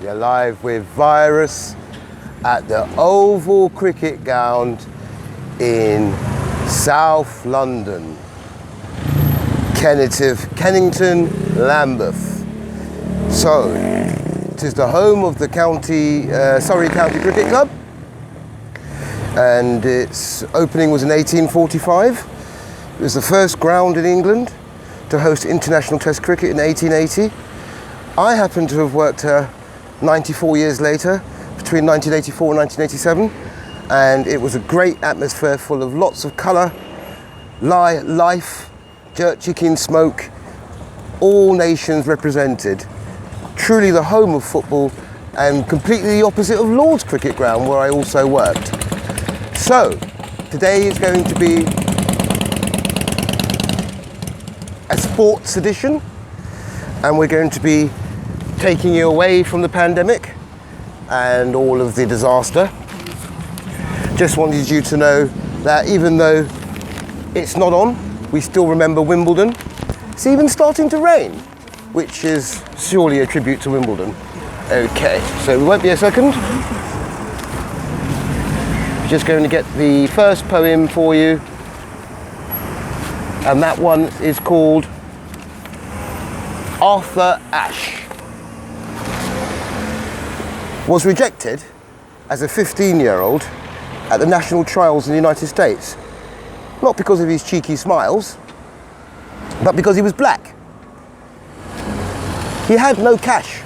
You're live with Virus at the Oval Cricket Ground in South London, Kennington, Lambeth. So, it is the home of the Surrey County Cricket Club, and its opening was in 1845. It was the first ground in England to host international Test cricket in 1880. I happen to have worked here 94 years later, between 1984 and 1987, and it was a great atmosphere full of lots of colour, life, jerk chicken smoke, all nations represented. Truly the home of football, and completely the opposite of Lord's Cricket Ground, where I also worked. So, today is going to be a sports edition, and we're going to be taking you away from the pandemic and all of the disaster. Just wanted you to know that even though it's not on, we still remember Wimbledon. It's even starting to rain, which is surely a tribute to Wimbledon. Okay, so we won't be a second. Just going to get the first poem for you, and that one is called Arthur Ashe. Was rejected as a 15-year-old at the national trials in the United States, not because of his cheeky smiles, but because he was black. He had no cash,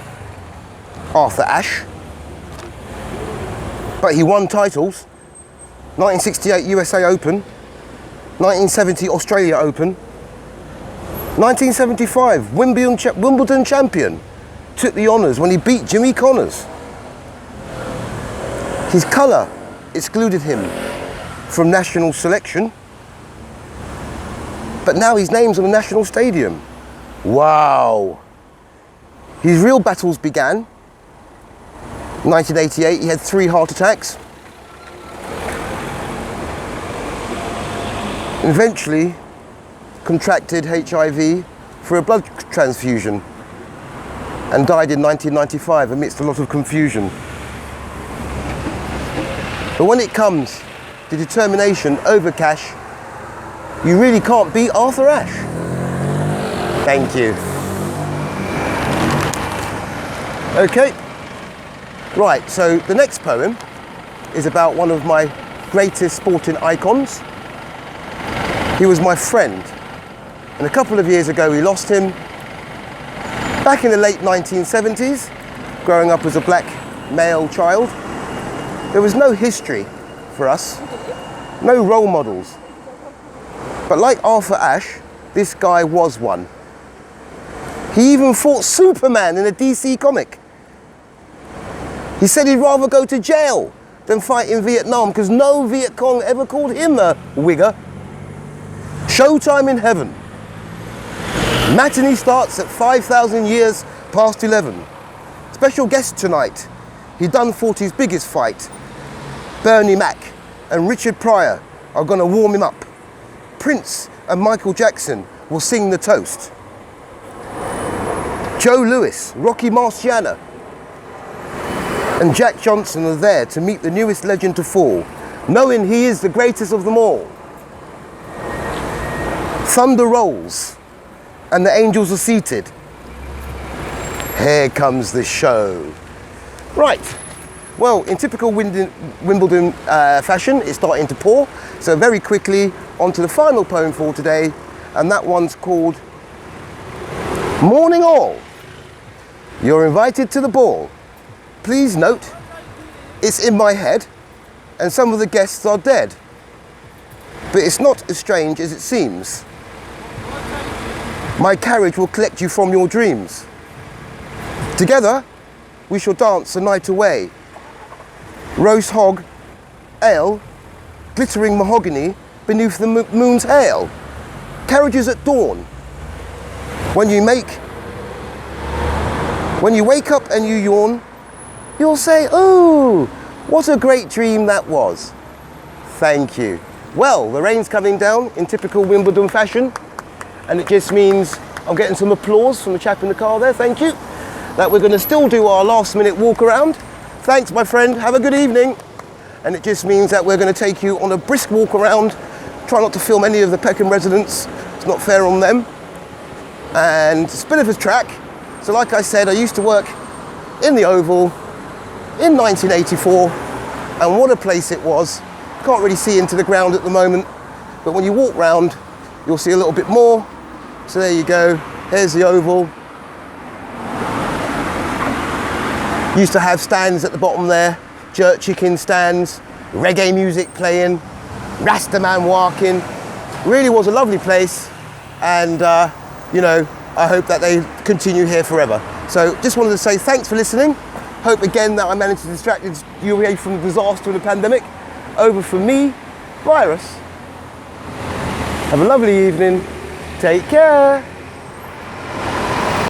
Arthur Ashe, but he won titles: 1968 USA Open, 1970 Australia Open, 1975 Wimbledon champion, took the honours when he beat Jimmy Connors. His colour excluded him from national selection, but now his name's on the national stadium. Wow. His real battles began in 1988. He had 3 heart attacks. Eventually contracted HIV for a blood transfusion and died in 1995 amidst a lot of confusion. But when it comes to determination over cash, you really can't beat Arthur Ashe. Thank you. Okay, right, so the next poem is about one of my greatest sporting icons. He was my friend, and a couple of years ago we lost him. Back in the late 1970s, growing up as a black male child, there was no history for us, no role models. But like Arthur Ashe, this guy was one. He even fought Superman in a DC comic. He said he'd rather go to jail than fight in Vietnam because no Viet Cong ever called him a wigger. Showtime in heaven. Matinee starts at 5,000 years past 11. Special guest tonight. He done fought his biggest fight. Bernie Mac and Richard Pryor are gonna warm him up. Prince and Michael Jackson will sing the toast. Joe Louis, Rocky Marciano, and Jack Johnson are there to meet the newest legend to fall, knowing he is the greatest of them all. Thunder rolls, and the angels are seated. Here comes the show. Right. Well, in typical Wimbledon fashion, it's starting to pour. So very quickly, on to the final poem for today, and that one's called Morning All. You're invited to the ball. Please note, it's in my head, and some of the guests are dead. But it's not as strange as it seems. My carriage will collect you from your dreams. Together, we shall dance the night away. Roast hog, ale, glittering mahogany beneath the moon's hail. Carriages at dawn. When you wake up and you yawn, you'll say, "Oh, what a great dream that was." Thank you. Well, the rain's coming down in typical Wimbledon fashion, and it just means I'm getting some applause from the chap in the car there. Thank you. that we're going to still do our last minute walk around. Thanks, my friend. Have a good evening. And it just means that we're going to take you on a brisk walk around. Try not to film any of the Peckham residents. It's not fair on them. And it's a bit of a track. So like I said, I used to work in the Oval in 1984. And what a place it was. Can't really see into the ground at the moment. But when you walk round, you'll see a little bit more. So there you go. Here's the Oval. Used to have stands at the bottom there, jerk chicken stands, reggae music playing, Rasta man walking. Really was a lovely place, and you know, I hope that they continue here forever. So just wanted to say thanks for listening. Hope again that I managed to distract you away from the disaster of the pandemic. Over from me, Virus. Have a lovely evening. Take care.